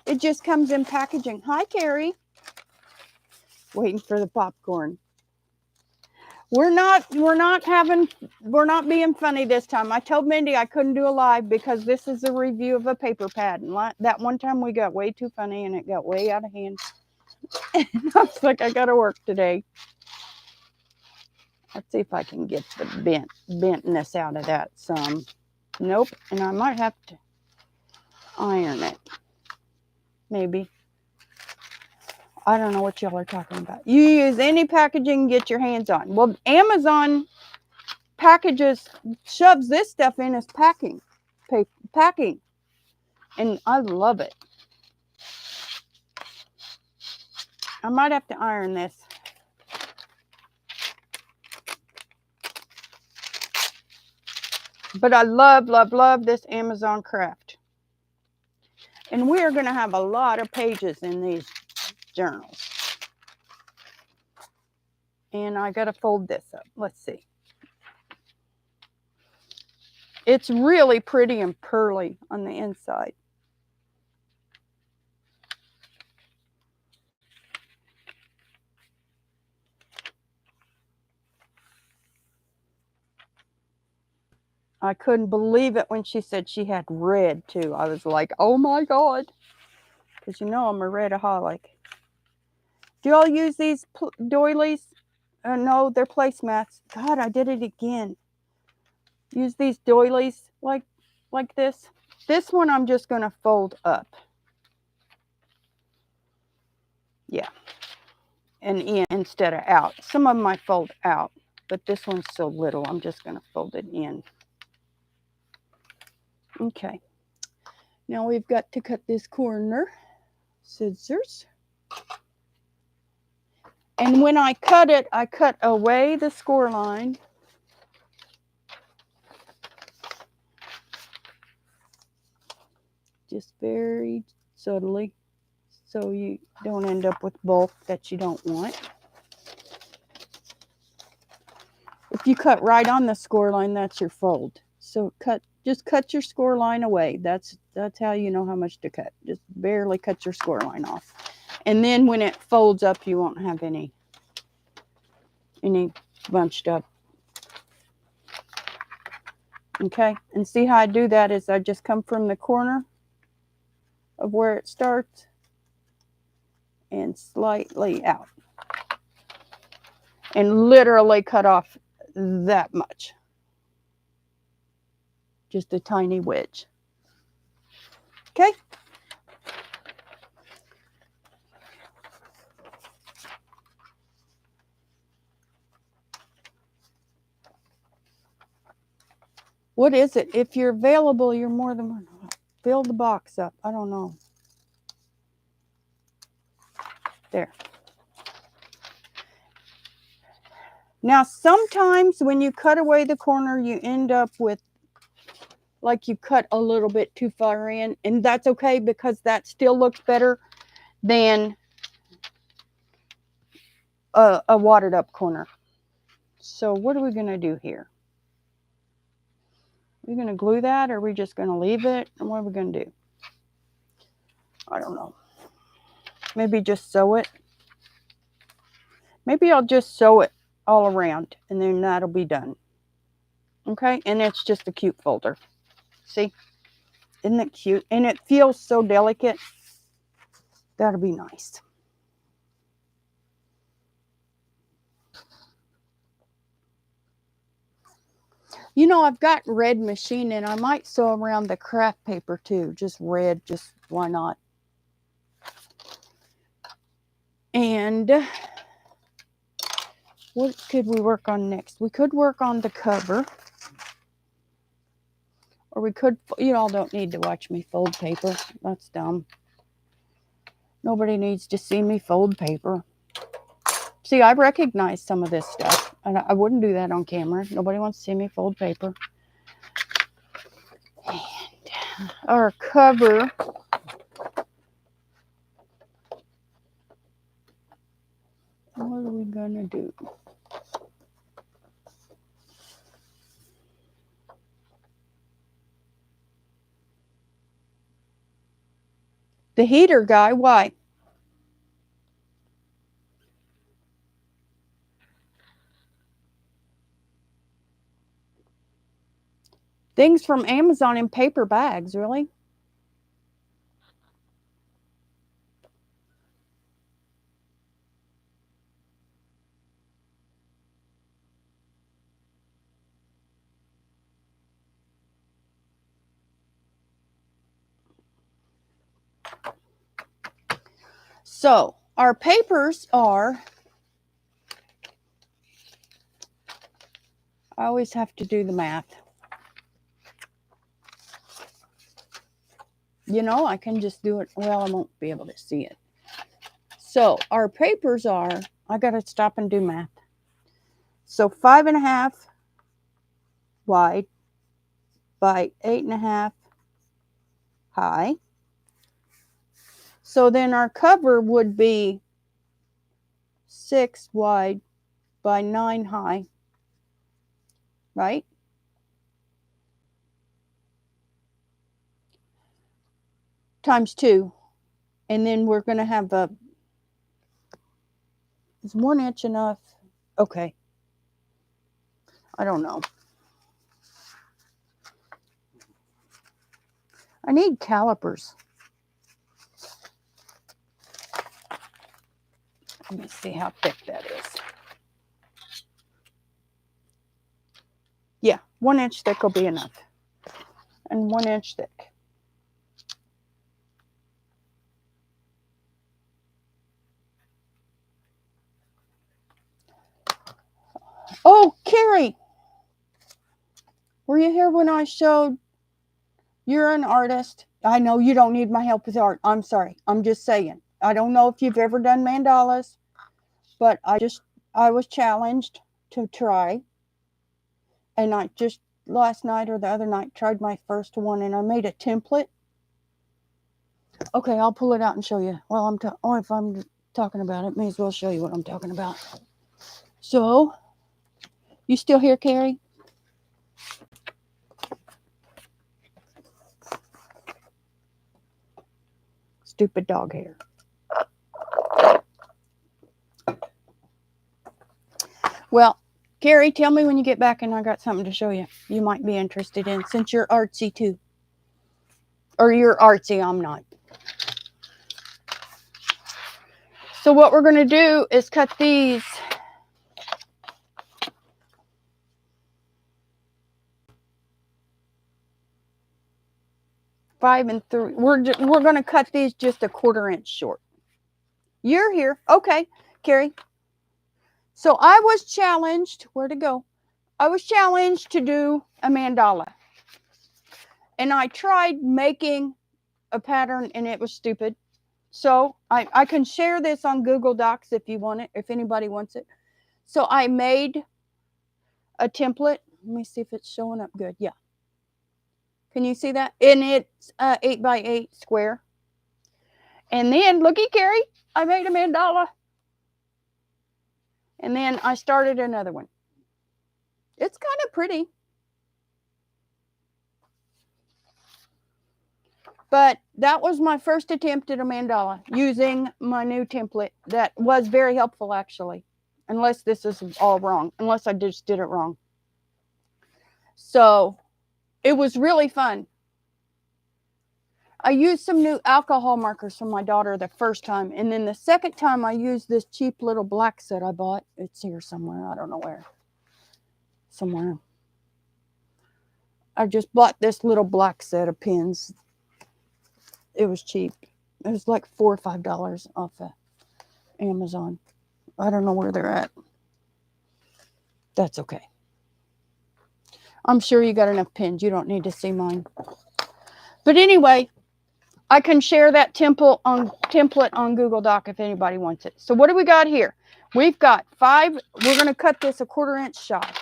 it just comes in packaging. Hi, Carrie. Waiting for the popcorn. We're not being funny this time. I told Mindy I couldn't do a live because this is a review of a paper pad. And that one time we got way too funny and it got way out of hand. I was like, I got to work today. Let's see if I can get the bentness out of that some. Nope. And I might have to iron it. Maybe. I don't know what y'all are talking about. You use any packaging get your hands on. Well, Amazon shoves this stuff in as packing. And I love it. I might have to iron this. But I love, love, love this Amazon craft. And we are going to have a lot of pages in these journals. And I got to fold this up. Let's see. It's really pretty and pearly on the inside. I couldn't believe it when she said she had red too. I was like, oh my God. Because you know I'm a redaholic. Do y'all use these doilies? No, they're placemats. God, I did it again. Use these doilies like this. This one I'm just going to fold up. Yeah. and in instead of out. Some of them I fold out, but this one's so little, I'm just going to fold it in. Okay. Now we've got to cut this corner. Scissors. And when I cut it, I cut away the score line. Just very subtly, so you don't end up with bulk that you don't want. If you cut right on the score line, that's your fold. So just cut your score line away. That's how you know how much to cut. Just barely cut your score line off. And then when it folds up, you won't have any bunched up. Okay, and see how I do that is I just come from the corner of where it starts and slightly out. And literally cut off that much. Just a tiny wedge. Okay. What is it? If you're available, you're more than one. Fill the box up. I don't know. There. Now, sometimes when you cut away the corner, you end up with, like you cut a little bit too far in, and that's okay because that still looks better than a wadded up corner. So what are we going to do here? We're going to glue that, or are we just going to leave it? And what are we going to do? I don't know. Maybe just sew it. Maybe I'll just sew it all around, and then that'll be done. Okay, and it's just a cute folder. See? Isn't it cute? And it feels so delicate. That'll be nice. You know, I've got red machine, and I might sew around the craft paper too. Just red, just why not? And what could we work on next? We could work on the cover. Or we could, you all don't need to watch me fold paper. That's dumb. Nobody needs to see me fold paper. See, I recognize some of this stuff. And I wouldn't do that on camera. Nobody wants to see me fold paper. And our cover. What are we going to do? The heater guy, why? Things from Amazon in paper bags, really? So, our papers are, I always have to do the math. You know, I can just do it. Well, I won't be able to see it. So, our papers are, I got to stop and do math. So, 5.5 wide by 8.5 high. So then our cover would be 6 wide by 9 high, right? Times 2. And then we're going to have is 1 inch enough? Okay. I don't know. I need calipers. Let me see how thick that is. Yeah, 1 inch thick will be enough. And 1 inch thick. Oh, Carrie, were you here when I showed you're an artist? I know you don't need my help with art. I'm sorry. I'm just saying. I don't know if you've ever done mandalas, but I was challenged to try. And I just last night or the other night tried my first one and I made a template. Okay, I'll pull it out and show you. Well, if I'm talking about it, may as well show you what I'm talking about. So, you still here, Carrie? Stupid dog hair. Well, Carrie, tell me when you get back and I got something to show you. You might be interested in since you're artsy too. Or you're artsy, I'm not. So what we're going to do is cut these. Five and 3. We're going to cut these just a 1/4 inch short. You're here. Okay, Carrie. So I was challenged. Where to go? I was challenged to do a mandala. And I tried making a pattern and it was stupid. So I can share this on Google Docs if you want it, if anybody wants it. So I made a template. Let me see if it's showing up good. Yeah. Can you see that? And it's 8 by 8 square. And then, looky, Carrie, I made a mandala. And then I started another one. It's kind of pretty. But that was my first attempt at a mandala using my new template that was very helpful, actually. Unless this is all wrong. Unless I just did it wrong. So it was really fun. I used some new alcohol markers from my daughter the first time. And then the second time I used this cheap little black set I bought. It's here somewhere. I don't know where. Somewhere. I just bought this little black set of pins. It was cheap. It was like $4 or $5 off of Amazon. I don't know where they're at. That's okay. I'm sure you got enough pins. You don't need to see mine. But anyway, I can share that template on Google Doc if anybody wants it. So what do we got here? We've got 5. We're going to cut this a 1/4 inch shy.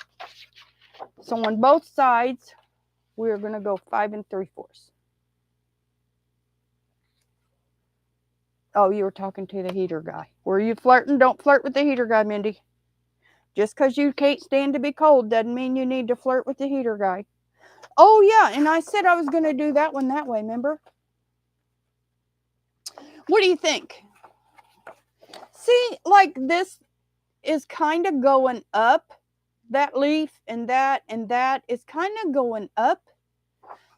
So on both sides, we're going to go 5 3/4. Oh, you were talking to the heater guy. Were you flirting? Don't flirt with the heater guy, Mindy. Just because you can't stand to be cold doesn't mean you need to flirt with the heater guy. Oh, yeah, and I said I was going to do that one that way, remember? What do you think? See, like this is kind of going up. That leaf and that is kind of going up.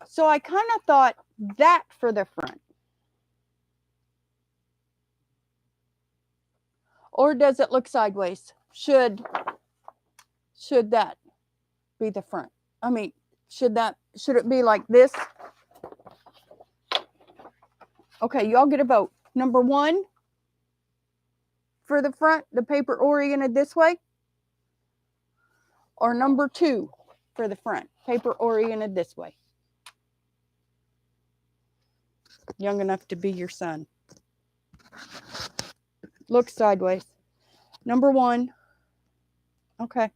So I kind of thought that for the front. Or does it look sideways? Should that be the front? I mean, should it be like this? Okay, y'all get a vote. Number 1 for the front, the paper oriented this way. Or number 2 for the front, paper oriented this way. Young enough to be your son. Look sideways. Number 1. Okay.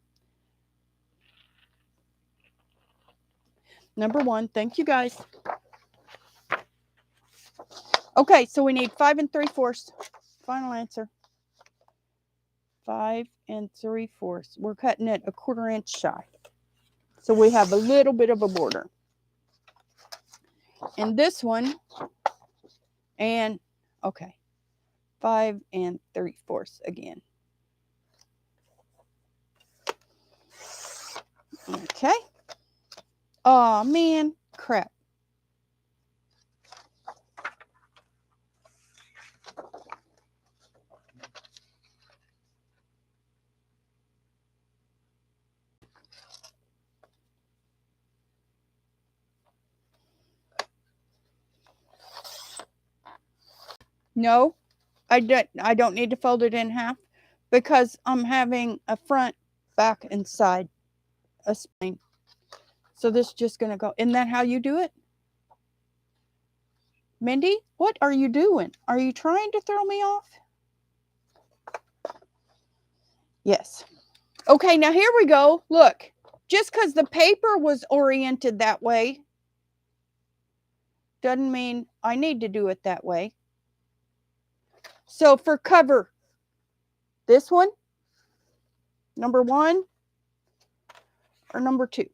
Number 1. Thank you, guys. Okay, so we need 5 3/4. Final answer. 5 3/4. We're cutting it a 1/4 inch shy. So we have a little bit of a border. And this one, and okay, 5 3/4 again. Okay. Oh man, crap. No, I don't need to fold it in half because I'm having a front back and side a spine. So this is just going to go. Isn't that how you do it? Mindy, what are you doing? Are you trying to throw me off? Yes. Okay, now here we go. Look, just because the paper was oriented that way doesn't mean I need to do it that way. So for cover, this one, number 1 or number 2.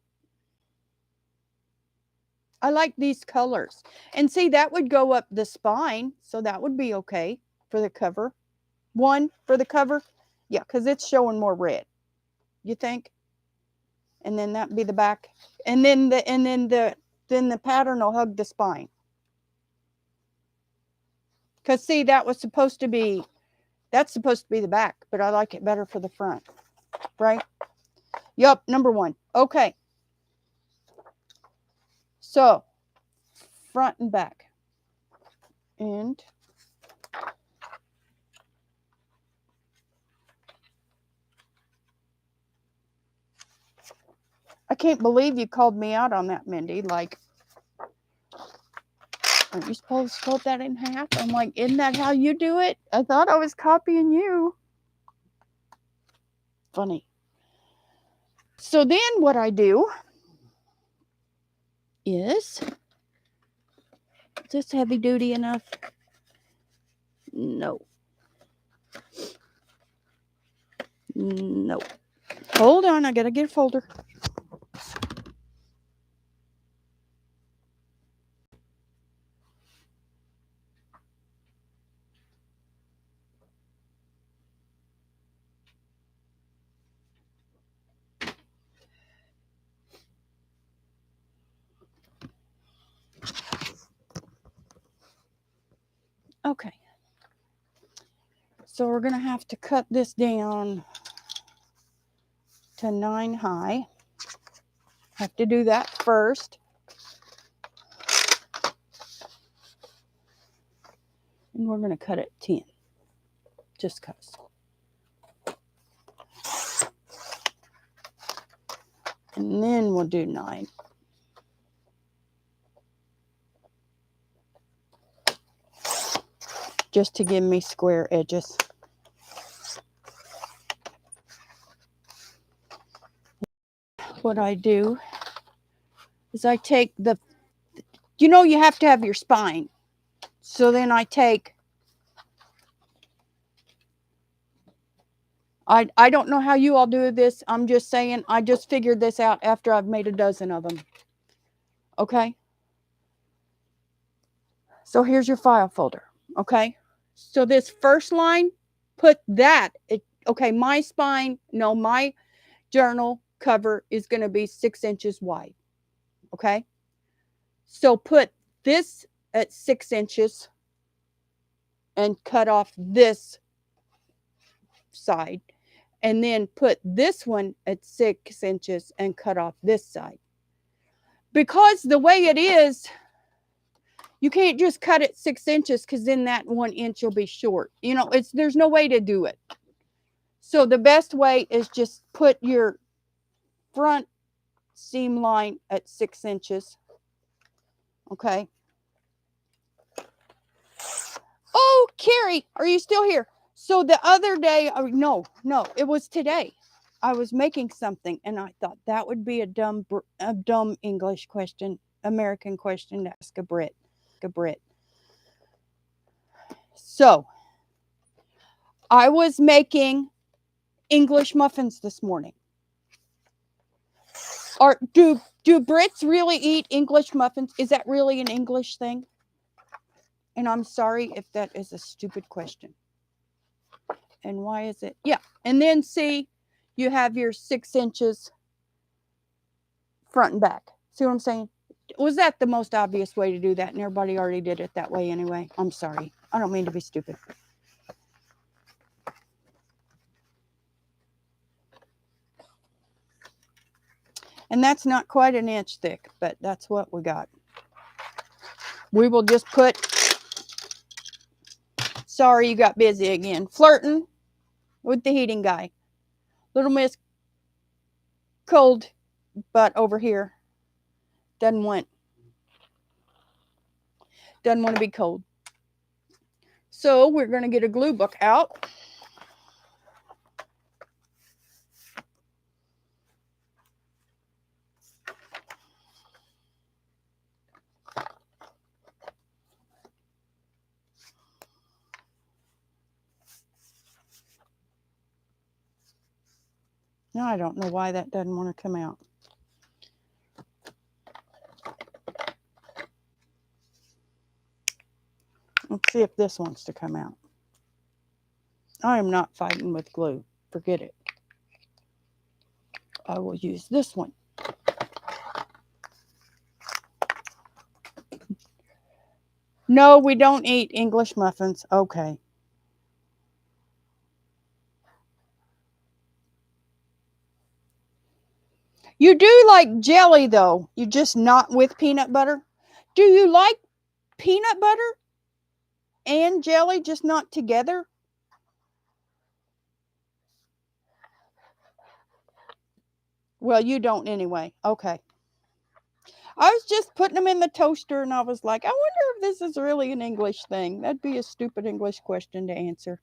I like these colors. And see, that would go up the spine, so that would be okay for the cover. 1 for the cover. Yeah, because it's showing more red. You think? And then that'd be the back. And then the pattern will hug the spine. Because see, that's supposed to be the back, but I like it better for the front. Right? Yup, number 1. Okay. So, front and back. And I can't believe you called me out on that, Mindy. Like, aren't you supposed to fold that in half? I'm like, isn't that how you do it? I thought I was copying you. Funny. So then what I do is this heavy duty enough? No. No. Hold on, I gotta get a folder. Okay. So we're gonna have to cut this down to 9 high. Have to do that first. And we're gonna cut it 10. Just cause. And then we'll do 9. Just to give me square edges. What I do is I take the, you know, you have to have your spine. So then I take, I don't know how you all do this. I'm just saying, I just figured this out after I've made a dozen of them. Okay. So here's your file folder. Okay. So this first line, put that, okay, my spine, no, my journal cover is going to be 6 inches wide. Okay. So put this at 6 inches and cut off this side. And then put this one at 6 inches and cut off this side. Because the way it is, you can't just cut it 6 inches because then that 1 inch will be short. You know, there's no way to do it. So the best way is just put your front seam line at 6 inches. Okay. Oh, Carrie, are you still here? So the other day, no, it was today. I was making something and I thought that would be a dumb English question, American question to ask a Brit. So I was making English muffins this morning. Do Brits really eat English muffins? Is that really an English thing? And I'm sorry if that is a stupid question. And why is it? Yeah. And then see, you have your 6 inches front and back. See what I'm saying? Was that the most obvious way to do that? And everybody already did it that way anyway. I'm sorry. I don't mean to be stupid. And that's not quite an inch thick, but that's what we got. We will just put, sorry you got busy again, flirting with the heating guy. Little Miss cold, but over here doesn't want to be cold. So we're going to get a glue book out. Now I don't know why that doesn't want to come out. Let's see if this wants to come out. I am not fighting with glue. Forget it. I will use this one. No, we don't eat English muffins. Okay. You do like jelly, though. You're just not with peanut butter. Do you like peanut butter and jelly, just not together? Well, you don't anyway. Okay. I was just putting them in the toaster and I was like, I wonder if this is really an English thing. That'd be a stupid English question to answer.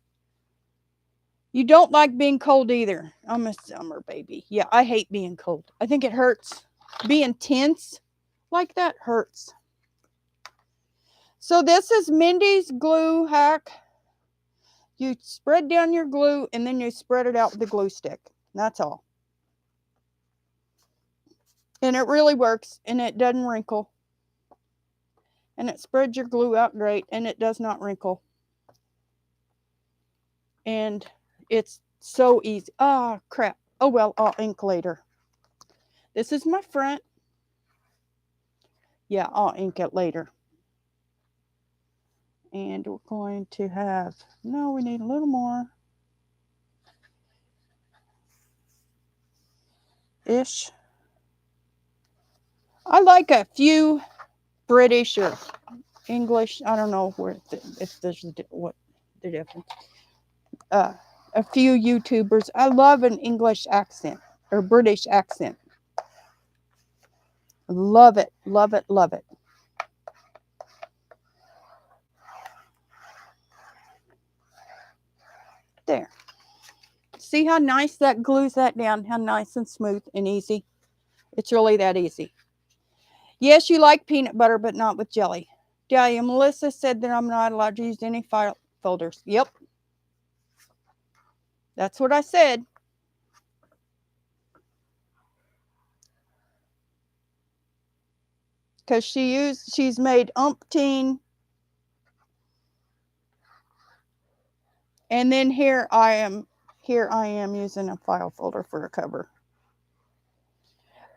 You don't like being cold either. I'm a summer baby. Yeah, I hate being cold. I think it hurts. Being tense like that hurts. So this is Mindy's glue hack. You spread down your glue and then you spread it out with the glue stick. That's all. And it really works and it doesn't wrinkle. And it spreads your glue out great and it does not wrinkle. And it's so easy. Ah, crap. Oh, well, I'll ink later. This is my front. Yeah, I'll ink it later. And we're going to have, no, we need a little more. Ish. I like a few British or English. I don't know where if there's what the difference. A few YouTubers. I love an English accent or British accent. Love it, love it, love it. There. See how nice that glues that down? How nice and smooth and easy. It's really that easy. Yes, you like peanut butter, but not with jelly. Yeah, Melissa said that I'm not allowed to use any file folders. Yep. That's what I said. Because she's made umpteen. And then here I am using a file folder for a cover.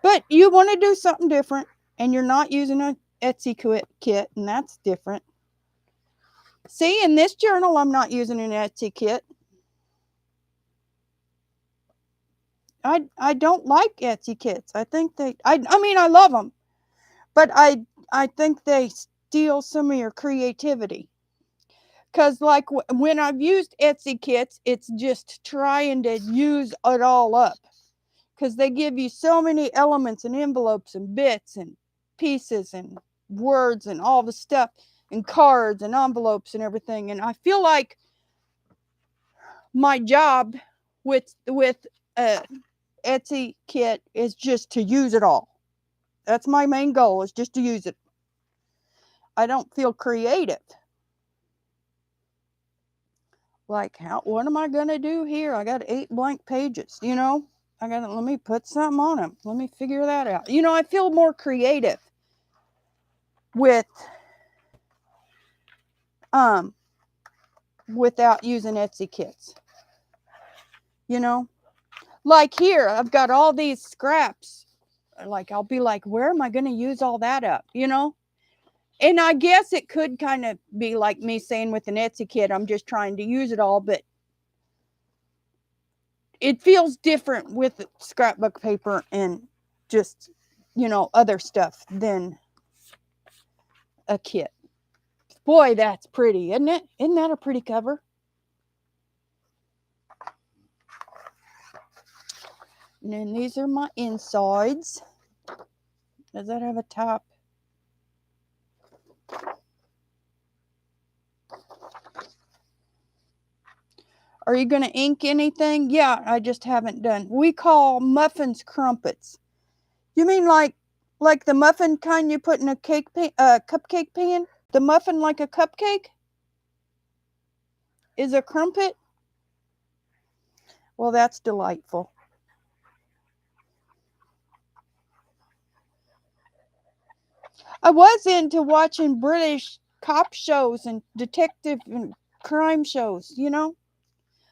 But you want to do something different, and you're not using an Etsy kit, and that's different. See, in this journal, I'm not using an Etsy kit. I don't like Etsy kits. I think I mean, I love them, but I think they steal some of your creativity. Because, like, when I've used Etsy kits, it's just trying to use it all up. Because they give you so many elements and envelopes and bits and pieces and words and all the stuff and cards and envelopes and everything. And I feel like my job with Etsy kit is just to use it all. That's my main goal, is just to use it. I don't feel creative. Like, what am I going to do here? I got 8 blank pages, let me put something on them. Let me figure that out. I feel more creative without using Etsy kits. Like here, I've got all these scraps. Like, I'll be like, where am I going to use all that up? And I guess it could kind of be like me saying with an Etsy kit, I'm just trying to use it all, but it feels different with scrapbook paper and just, other stuff than a kit. Boy, that's pretty, isn't it? Isn't that a pretty cover? And then these are my insides. Does that have a top? Are you going to ink anything? Yeah, I just haven't done. We call muffins crumpets. You mean like the muffin kind you put in a cupcake pan? The muffin like a cupcake is a crumpet? Well, that's delightful. I was into watching British cop shows and detective and crime shows, you know?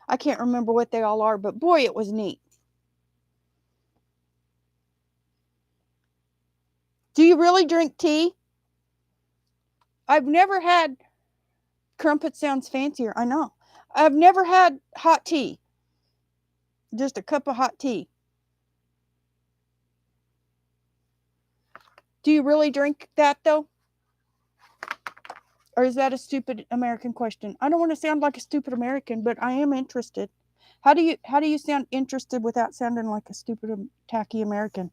I can't remember what they all are, but boy, it was neat. Do you really drink tea? I've never had, crumpet sounds fancier, I know. I've never had hot tea. Just a cup of hot tea. Do you really drink that though? Or is that a stupid American question? I don't want to sound like a stupid American, but I am interested. How do you sound interested without sounding like a stupid tacky American?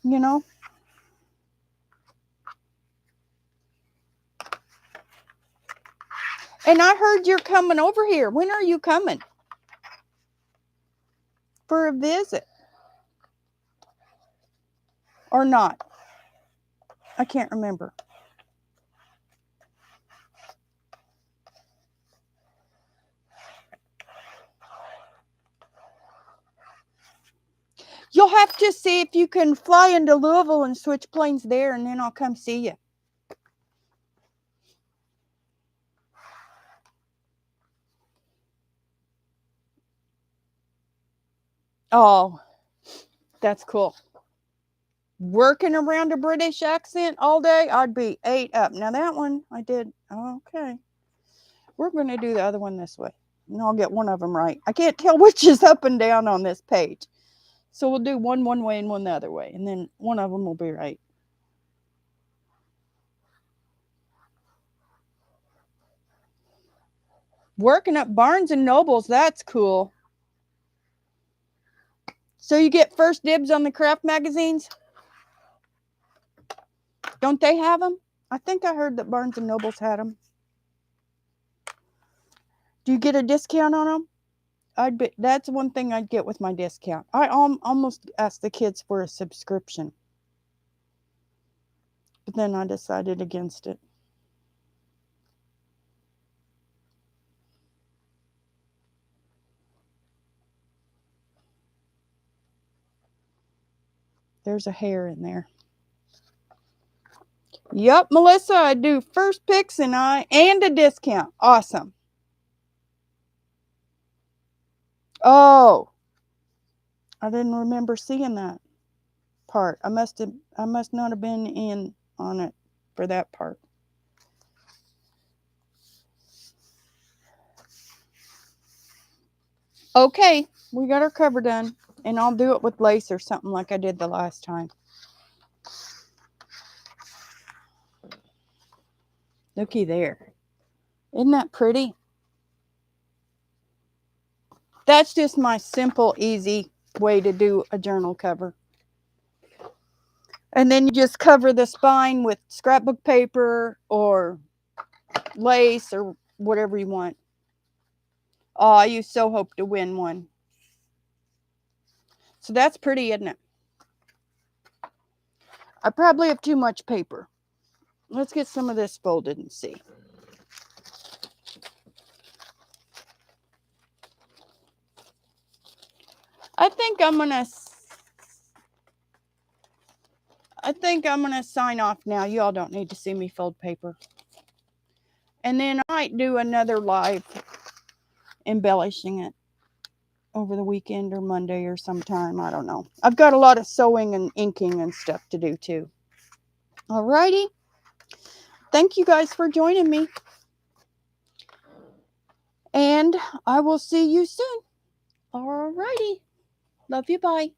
You know? And I heard you're coming over here. When are you coming? For a visit? Or not? I can't remember. You'll have to see if you can fly into Louisville and switch planes there, and then I'll come see you. Oh, that's cool. Working around a British accent all day, I'd be ate up. Now that one I did. Okay. We're going to do the other one this way. And I'll get one of them right. I can't tell which is up and down on this page. So we'll do one way and one the other way. And then one of them will be right. Working at Barnes and Nobles. That's cool. So you get first dibs on the craft magazines? Don't they have them? I think I heard that Barnes and Nobles had them. Do you get a discount on them? That's one thing I'd get with my discount. I almost asked the kids for a subscription. But then I decided against it. There's a hair in there. Yep, Melissa, I do first picks and a discount. Awesome. Oh, I didn't remember seeing that part. I must not have been in on it for that part. Okay, we got our cover done, and I'll do it with lace or something like I did the last time. Looky there. Isn't that pretty? That's just my simple, easy way to do a journal cover. And then you just cover the spine with scrapbook paper or lace or whatever you want. Oh, I so hope to win one. So that's pretty, isn't it? I probably have too much paper. Let's get some of this folded and see. I think I'm gonna sign off now. You all don't need to see me fold paper. And then I might do another live embellishing it over the weekend or Monday or sometime. I don't know. I've got a lot of sewing and inking and stuff to do too. Alrighty. Thank you guys for joining me. And I will see you soon. Alrighty. Love you. Bye.